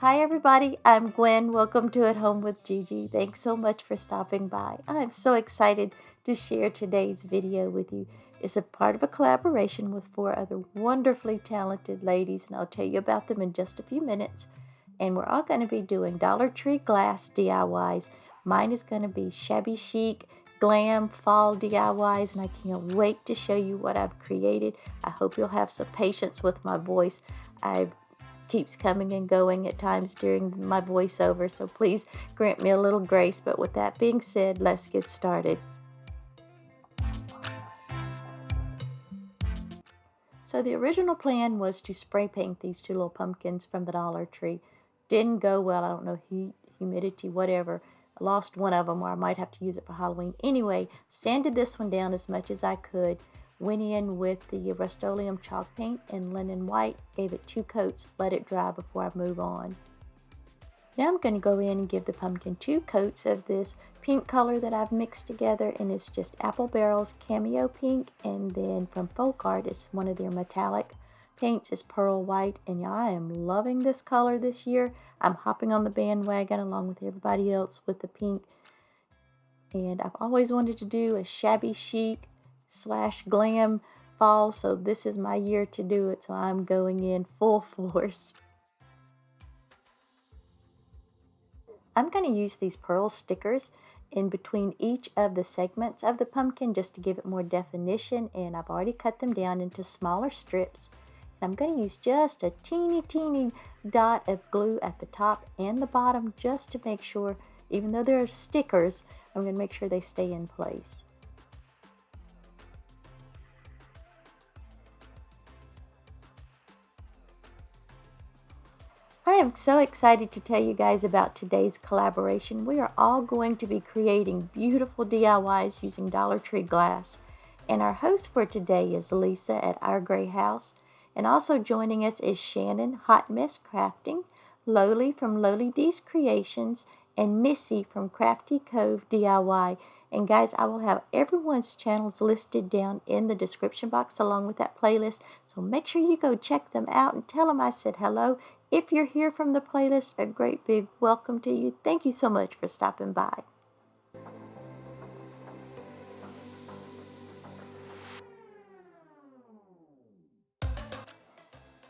Hi everybody, I'm Gwen. Welcome to At Home with Gigi. Thanks so much for stopping by. I'm so excited to share today's video with you. It's a part of a collaboration with 4 other wonderfully talented ladies, and I'll tell you about them in just a few minutes. And we're all going to be doing Dollar Tree glass DIYs. Mine is going to be shabby chic, glam, fall DIYs, and I can't wait to show you what I've created. I hope you'll have some patience with my voice. I've keeps coming and going at times during my voiceover, so please grant me a little grace. But with that being said, let's get started. So the original plan was to spray paint these 2 little pumpkins from the Dollar Tree. Didn't go well. I don't know, heat, humidity, whatever. I lost one of them, or I might have to use it for Halloween. Anyway, sanded this one down as much as I could. Went in with the Rust-Oleum chalk paint and linen white, gave it 2 coats, let it dry before I move on. Now I'm going to go in and give the pumpkin 2 coats of this pink color that I've mixed together, and it's just Apple Barrel's Cameo Pink, and then from Folk Art, it's one of their metallic paints, is Pearl White, and yeah, I am loving this color this year. I'm hopping on the bandwagon along with everybody else with the pink, and I've always wanted to do a shabby chic / glam fall, so this is my year to do it, so I'm going in full force. I'm going to use these pearl stickers in between each of the segments of the pumpkin just to give it more definition, and I've already cut them down into smaller strips. And I'm going to use just a teeny dot of glue at the top and the bottom just to make sure, even though they're stickers, I'm going to make sure they stay in place. I am so excited to tell you guys about today's collaboration. We are all going to be creating beautiful DIYs using Dollar Tree glass. And our host for today is Lisa at Our Gray House. And also joining us is Shannon, Hot Mess Crafting, Loli from Loli D's Creations, and Missi from Crafty Cove DIY. And guys, I will have everyone's channels listed down in the description box along with that playlist. So make sure you go check them out and tell them I said hello. If you're here from the playlist, a great big welcome to you. Thank you so much for stopping by.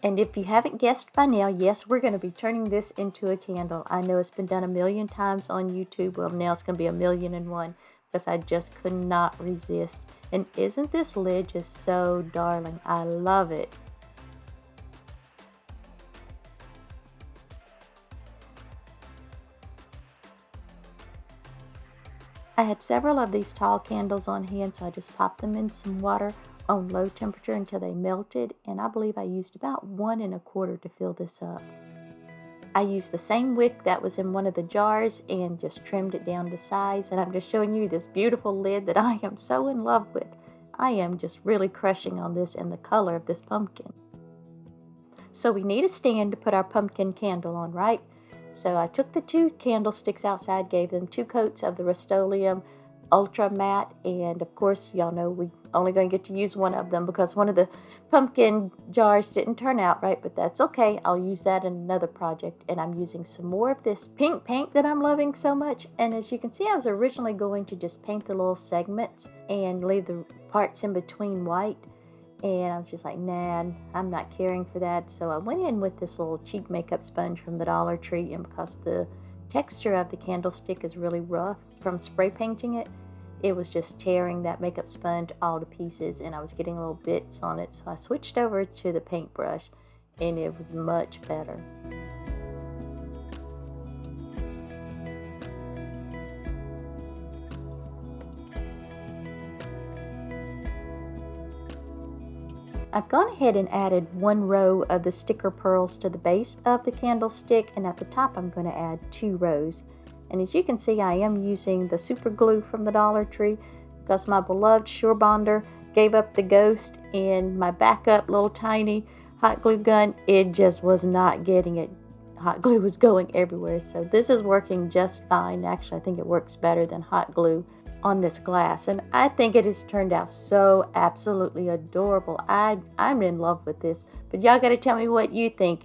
And if you haven't guessed by now, yes, we're going to be turning this into a candle. I know it's been done a million times on YouTube. Well, now it's going to be 1,000,001 because I just could not resist. And isn't this lid just so darling? I love it. I had several of these tall candles on hand, so I just popped them in some water on low temperature until they melted, and I believe I used about 1 1/4 to fill this up. I used the same wick that was in one of the jars and just trimmed it down to size, and I'm just showing you this beautiful lid that I am so in love with. I am just really crushing on this and the color of this pumpkin. So we need a stand to put our pumpkin candle on, right? So I took the 2 candlesticks outside, gave them 2 coats of the Rust-Oleum Ultra Matte, and of course, y'all know we only going to get to use one of them because one of the pumpkin jars didn't turn out right, but that's okay. I'll use that in another project, and I'm using some more of this pink paint that I'm loving so much. And as you can see, I was originally going to just paint the little segments and leave the parts in between white. And I was just like, nah, I'm not caring for that. So I went in with this little cheap makeup sponge from the Dollar Tree. And because the texture of the candlestick is really rough from spray painting it, it was just tearing that makeup sponge all to pieces. And I was getting little bits on it. So I switched over to the paintbrush, and it was much better. I've gone ahead and added 1 row of the sticker pearls to the base of the candlestick, and at the top I'm going to add 2 rows. And as you can see, I am using the super glue from the Dollar Tree because my beloved Sure Bonder gave up the ghost, and my backup little tiny hot glue gun, it just was not getting it. Hot glue was going everywhere, so this is working just fine. Actually, I think it works better than hot glue on this glass, and I think it has turned out so absolutely adorable. I'm in love with this, but y'all gotta tell me what you think.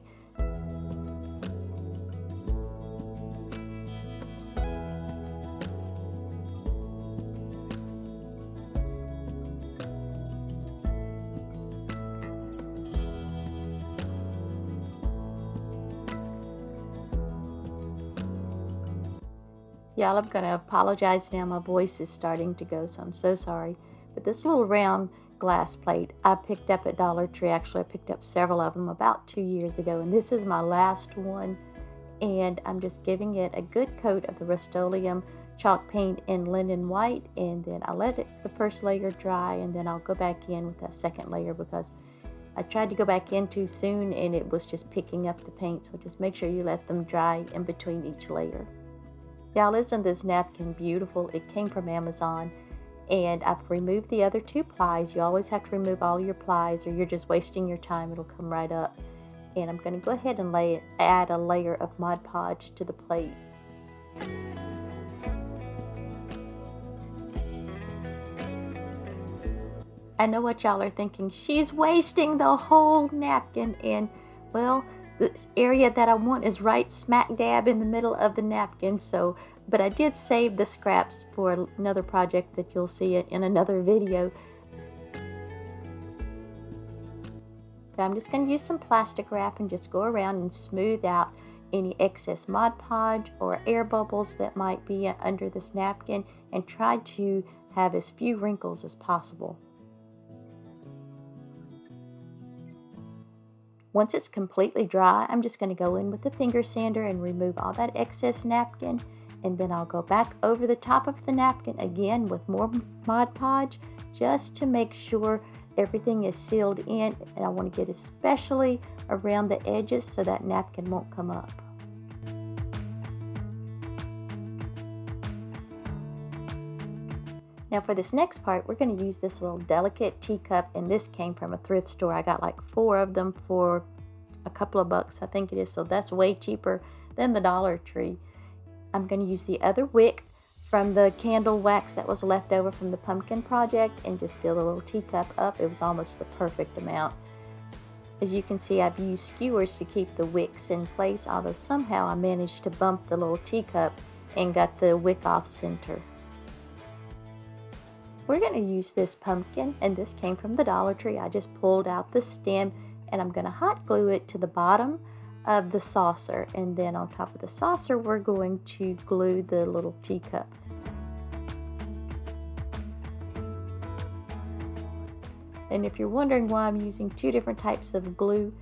Y'all, I'm gonna apologize now. My voice is starting to go, so I'm so sorry. But this little round glass plate I picked up at Dollar Tree. Actually, I picked up several of them about 2 years ago, and this is my last one. And I'm just giving it a good coat of the Rust-Oleum chalk paint in linen white, and then I'll let the first layer dry, and then I'll go back in with that second layer because I tried to go back in too soon and it was just picking up the paint. So just make sure you let them dry in between each layer. Y'all, isn't this napkin beautiful? It came from Amazon, and I've removed the other 2 plies. You always have to remove all your plies or you're just wasting your time. It'll come right up. And I'm going to go ahead and add a layer of Mod Podge to the plate. I know what y'all are thinking. She's wasting the whole napkin, and well, the area that I want is right smack dab in the middle of the napkin. But I did save the scraps for another project that you'll see in another video. But I'm just going to use some plastic wrap and just go around and smooth out any excess Mod Podge or air bubbles that might be under this napkin, and try to have as few wrinkles as possible. Once it's completely dry, I'm just going to go in with the finger sander and remove all that excess napkin, and then I'll go back over the top of the napkin again with more Mod Podge just to make sure everything is sealed in, and I want to get especially around the edges so that napkin won't come up. Now for this next part, we're going to use this little delicate teacup, and this came from a thrift store. I got like 4 of them for a couple of bucks, I think it is, so that's way cheaper than the Dollar Tree. I'm going to use the other wick from the candle wax that was left over from the pumpkin project and just fill the little teacup up. It was almost the perfect amount. As you can see, I've used skewers to keep the wicks in place, although somehow I managed to bump the little teacup and got the wick off center. We're going to use this pumpkin, and this came from the Dollar Tree. I just pulled out the stem, and I'm going to hot glue it to the bottom of the saucer, and then on top of the saucer we're going to glue the little teacup. And if you're wondering why I'm using 2 different types of glue,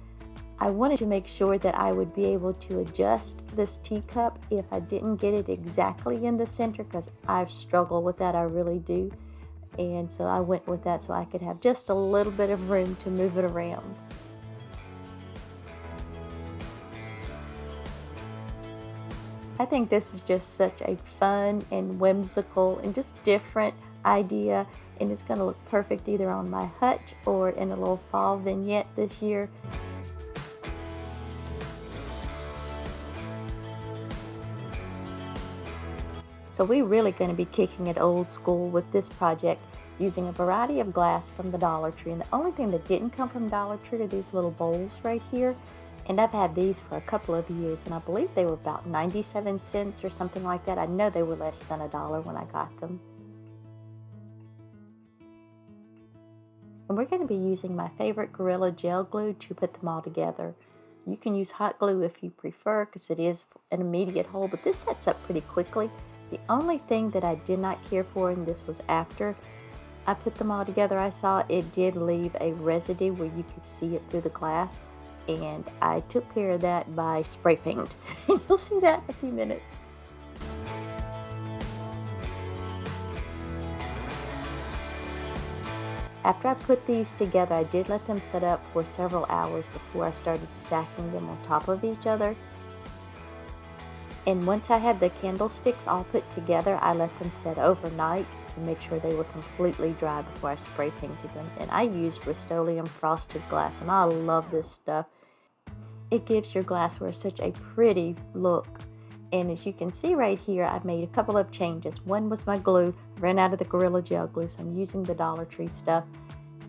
I wanted to make sure that I would be able to adjust this teacup if I didn't get it exactly in the center, because I've struggled with that, I really do. And so I went with that so I could have just a little bit of room to move it around. I think this is just such a fun and whimsical and just different idea, and it's going to look perfect either on my hutch or in a little fall vignette this year. So we're really going to be kicking it old school with this project, using a variety of glass from the Dollar Tree. And the only thing that didn't come from Dollar Tree are these little bowls right here. And I've had these for a couple of years, and I believe they were about 97 cents or something like that. I know they were less than $1 when I got them. And we're going to be using my favorite Gorilla Gel Glue to put them all together. You can use hot glue if you prefer, because it is an immediate hold, but this sets up pretty quickly. The only thing that I did not care for, and this was after I put them all together, I saw it did leave a residue where you could see it through the glass, and I took care of that by spray paint. You'll see that in a few minutes. After I put these together, I did let them set up for several hours before I started stacking them on top of each other. And once I had the candlesticks all put together, I let them set overnight to make sure they were completely dry before I spray painted them. And I used Rust-Oleum frosted glass, and I love this stuff. It gives your glassware such a pretty look. And as you can see right here, I've made a couple of changes. One was my glue. I ran out of the Gorilla Gel Glue, so I'm using the Dollar Tree stuff.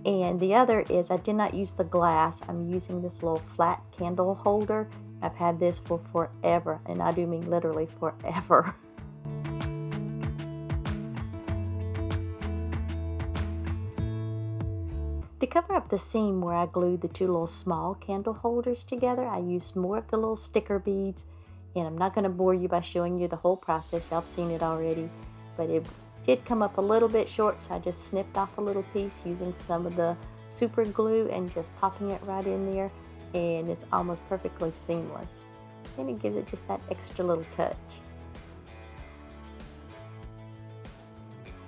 And the other is I did not use the glass. I'm using this little flat candle holder. I've had this for forever, and I do mean literally forever. To cover up the seam where I glued the 2 little small candle holders together, I used more of the little sticker beads, And I'm not going to bore you by showing you the whole process. Y'all have seen it already. But it did come up a little bit short, so I just snipped off a little piece using some of the super glue and just popping it right in there. And it's almost perfectly seamless. And it gives it just that extra little touch.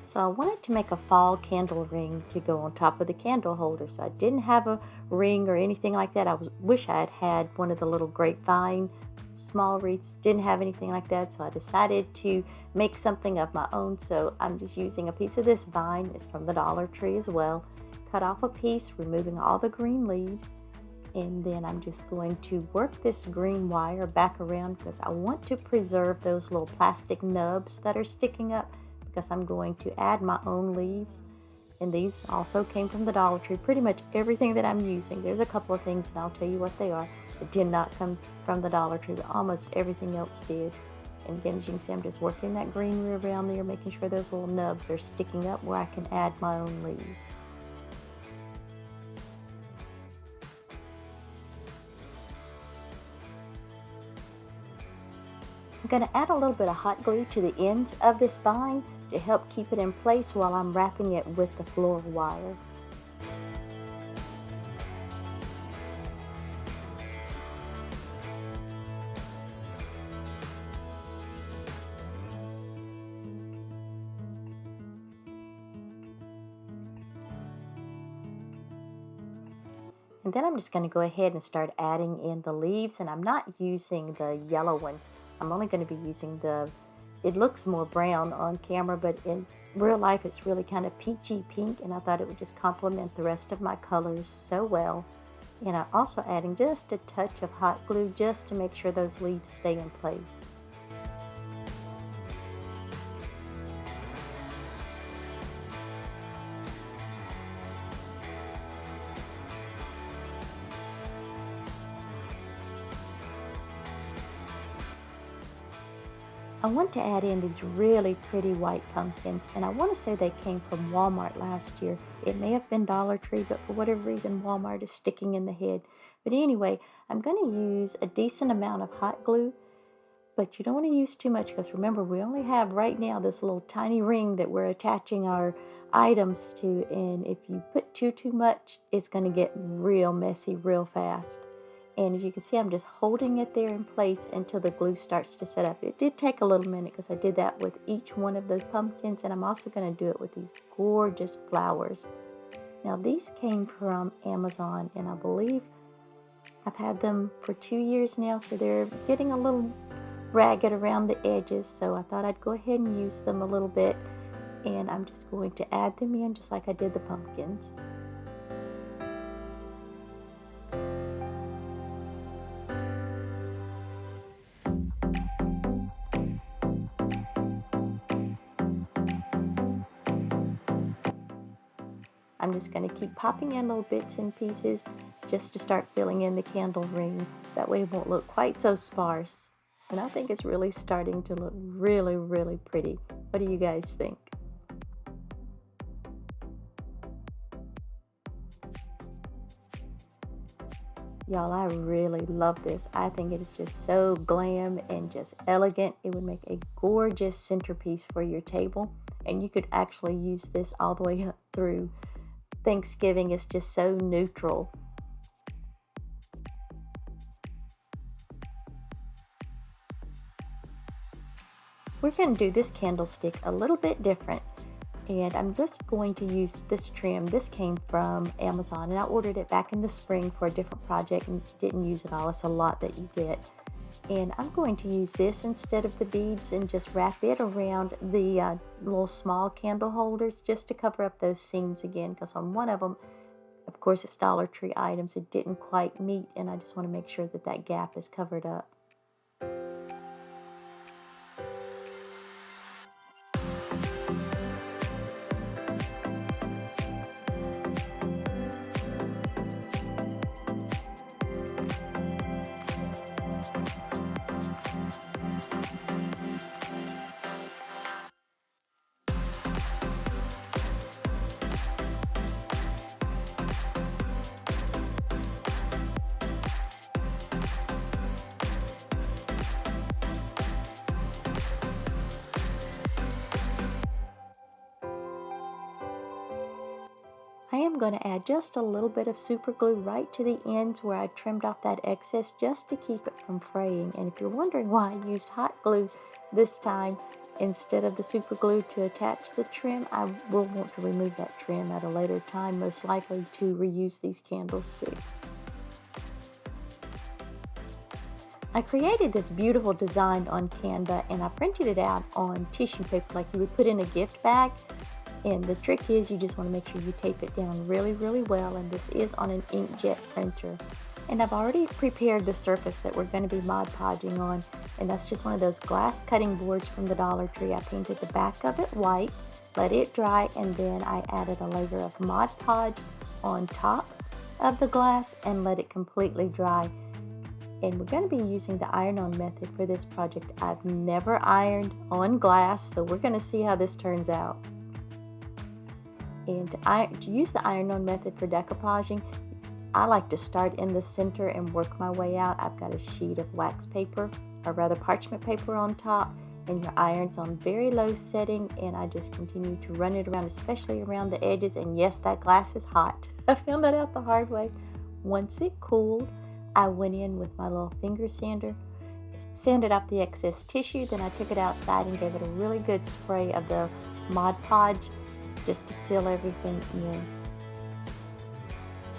So I wanted to make a fall candle ring to go on top of the candle holder. So I didn't have a ring or anything like that. Wish I had had one of the little grapevine small wreaths. Didn't have anything like that, so I decided to make something of my own. So I'm just using a piece of this vine. It's from the Dollar Tree as well. Cut off a piece, removing all the green leaves. And then I'm just going to work this green wire back around because I want to preserve those little plastic nubs that are sticking up, because I'm going to add my own leaves. And these also came from the Dollar Tree. Pretty much everything that I'm using, there's a couple of things and I'll tell you what they are, that did not come from the Dollar Tree, but almost everything else did. And again, as you can see, I'm just working that greenery around there, making sure those little nubs are sticking up where I can add my own leaves. I'm going to add a little bit of hot glue to the ends of this vine to help keep it in place while I'm wrapping it with the floral wire. And then I'm just going to go ahead and start adding in the leaves, and I'm not using the yellow ones. I'm only going to be using it looks more brown on camera, but in real life it's really kind of peachy pink, and I thought it would just complement the rest of my colors so well. And I'm also adding just a touch of hot glue just to make sure those leaves stay in place. I want to add in these really pretty white pumpkins, and I want to say they came from Walmart last year. It may have been Dollar Tree, but for whatever reason Walmart is sticking in the head. But anyway, I'm going to use a decent amount of hot glue, but you don't want to use too much, because remember, we only have right now this little tiny ring that we're attaching our items to, and if you put too much, it's going to get real messy real fast. And as you can see, I'm just holding it there in place until the glue starts to set up. It did take a little minute because I did that with each one of those pumpkins, and I'm also going to do it with these gorgeous flowers. Now these came from Amazon, and I believe I've had them for 2 years now, so they're getting a little ragged around the edges, so I thought I'd go ahead and use them a little bit, and I'm just going to add them in just like I did the pumpkins. I'm just going to keep popping in little bits and pieces just to start filling in the candle ring. That way it won't look quite so sparse. And I think it's really starting to look really, really pretty. What do you guys think? Y'all, I really love this. I think it is just so glam and just elegant. It would make a gorgeous centerpiece for your table. And you could actually use this all the way up through Thanksgiving. Is just so neutral. We're going to do this candlestick a little bit different, and I'm just going to use this trim. This came from Amazon, and I ordered it back in the spring for a different project and didn't use it all. It's a lot that you get. And I'm going to use this instead of the beads and just wrap it around the little small candle holders just to cover up those seams again, because on one of them, of course, it's Dollar Tree items, it didn't quite meet, and I just want to make sure that that gap is covered up. I'm going to add just a little bit of super glue right to the ends where I trimmed off that excess just to keep it from fraying. And if you're wondering why I used hot glue this time instead of the super glue to attach the trim, I will want to remove that trim at a later time, most likely to reuse these candlesticks. I created this beautiful design on Canva and I printed it out on tissue paper like you would put in a gift bag. And the trick is you just want to make sure you tape it down really, really well. And this is on an inkjet printer. And I've already prepared the surface that we're going to be Mod Podging on. And that's just one of those glass cutting boards from the Dollar Tree. I painted the back of it white, let it dry, and then I added a layer of Mod Podge on top of the glass and let it completely dry. And we're going to be using the iron-on method for this project. I've never ironed on glass, so we're going to see how this turns out. And to use the iron-on method for decoupaging, I like to start in the center and work my way out. I've got a sheet of wax paper, or rather parchment paper on top, and your iron's on very low setting, and I just continue to run it around, especially around the edges. And yes, that glass is hot. I found that out the hard way. Once it cooled, I went in with my little finger sander, sanded off the excess tissue, then I took it outside and gave it a really good spray of the Mod Podge just to seal everything in.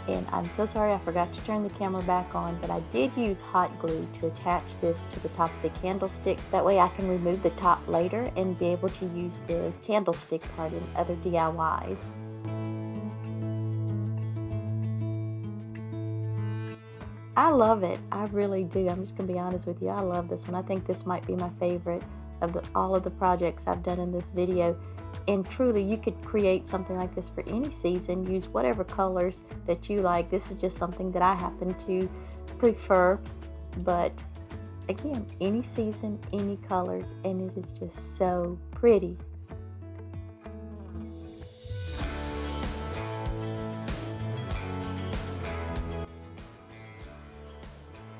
And I'm so sorry I forgot to turn the camera back on, but I did use hot glue to attach this to the top of the candlestick. That way I can remove the top later and be able to use the candlestick part in other DIYs. I love it. I really do. I'm just going to be honest with you. I love this one. I think this might be my favorite of all of the projects I've done in this video. And truly, you could create something like this for any season. Use whatever colors that you like. This is just something that I happen to prefer. But again, any season, any colors, and it is just so pretty.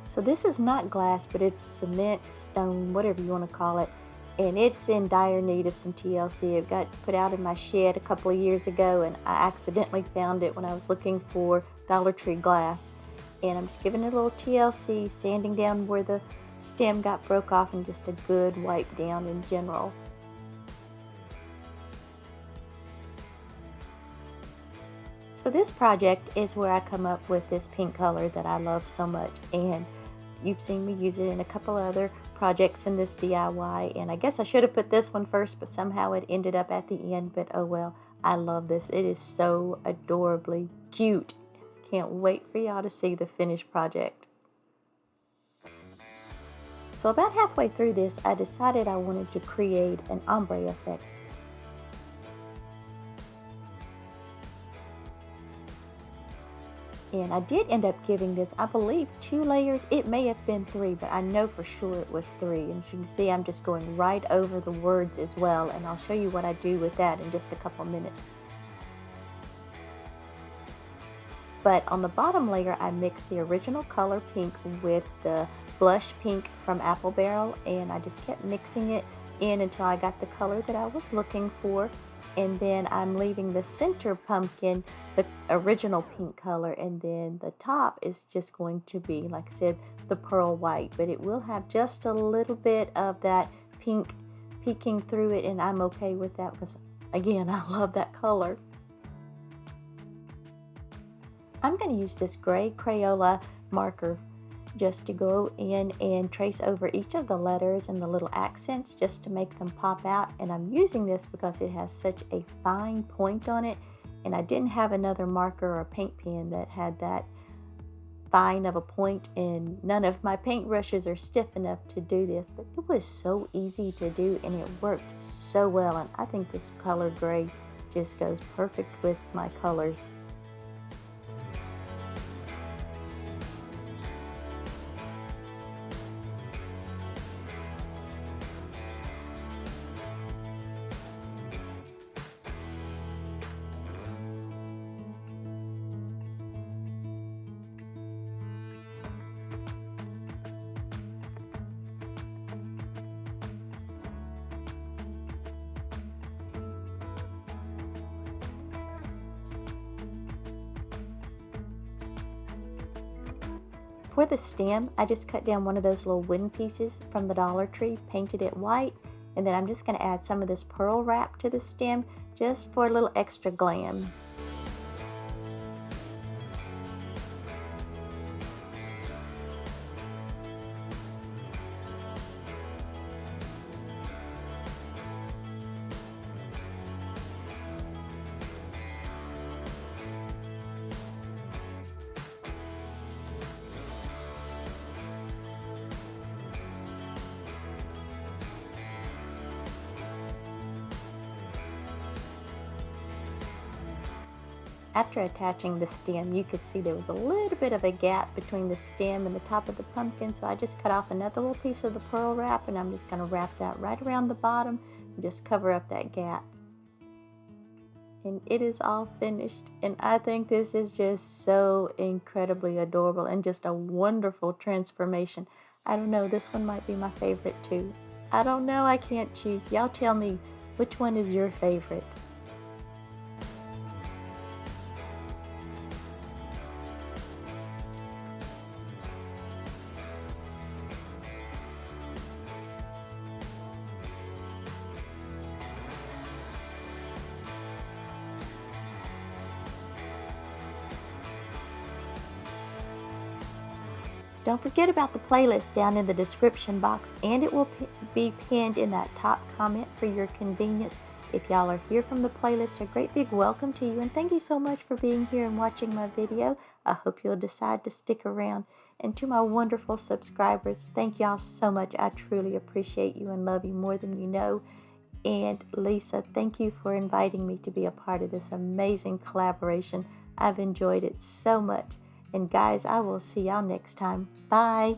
So this is not glass, but it's cement, stone, whatever you want to call it. And it's in dire need of some TLC. It got put out in my shed a couple of years ago, and I accidentally found it when I was looking for Dollar Tree glass. And I'm just giving it a little TLC, sanding down where the stem got broke off, and just a good wipe down in general. So this project is where I come up with this pink color that I love so much. And you've seen me use it in a couple other projects in this DIY, and I guess I should have put this one first, but somehow it ended up at the end. But oh well, I love this. It is so adorably cute. Can't wait for y'all to see the finished project. So about halfway through this, I decided I wanted to create an ombre effect. And I did end up giving this, I believe, 2 layers. It may have been 3, but I know for sure it was 3. And as you can see, I'm just going right over the words as well. And I'll show you what I do with that in just a couple minutes. But on the bottom layer, I mixed the original color pink with the blush pink from Apple Barrel. And I just kept mixing it in until I got the color that I was looking for. And then I'm leaving the center pumpkin the original pink color, and then the top is just going to be, like I said, the pearl white, but it will have just a little bit of that pink peeking through it, and I'm okay with that because, again, I love that color. I'm going to use this gray Crayola marker just to go in and trace over each of the letters and the little accents just to make them pop out. And I'm using this because it has such a fine point on it, and I didn't have another marker or a paint pen that had that fine of a point, and none of my paintbrushes are stiff enough to do this, but it was so easy to do and it worked so well. And I think this color gray just goes perfect with my colors. For the stem, I just cut down one of those little wooden pieces from the Dollar Tree, painted it white, and then I'm just going to add some of this pearl wrap to the stem just for a little extra glam. After attaching the stem, you could see there was a little bit of a gap between the stem and the top of the pumpkin, so I just cut off another little piece of the pearl wrap, and I'm just going to wrap that right around the bottom and just cover up that gap. And it is all finished, and I think this is just so incredibly adorable and just a wonderful transformation. I don't know, this one might be my favorite too. I don't know, I can't choose. Y'all tell me, which one is your favorite? Don't forget about the playlist down in the description box, and it will be pinned in that top comment for your convenience. If y'all are here from the playlist, a great big welcome to you, and thank you so much for being here and watching my video. I hope you'll decide to stick around. And to my wonderful subscribers, thank y'all so much. I truly appreciate you and love you more than you know. And Lisa, thank you for inviting me to be a part of this amazing collaboration. I've enjoyed it so much. And guys, I will see y'all next time. Bye.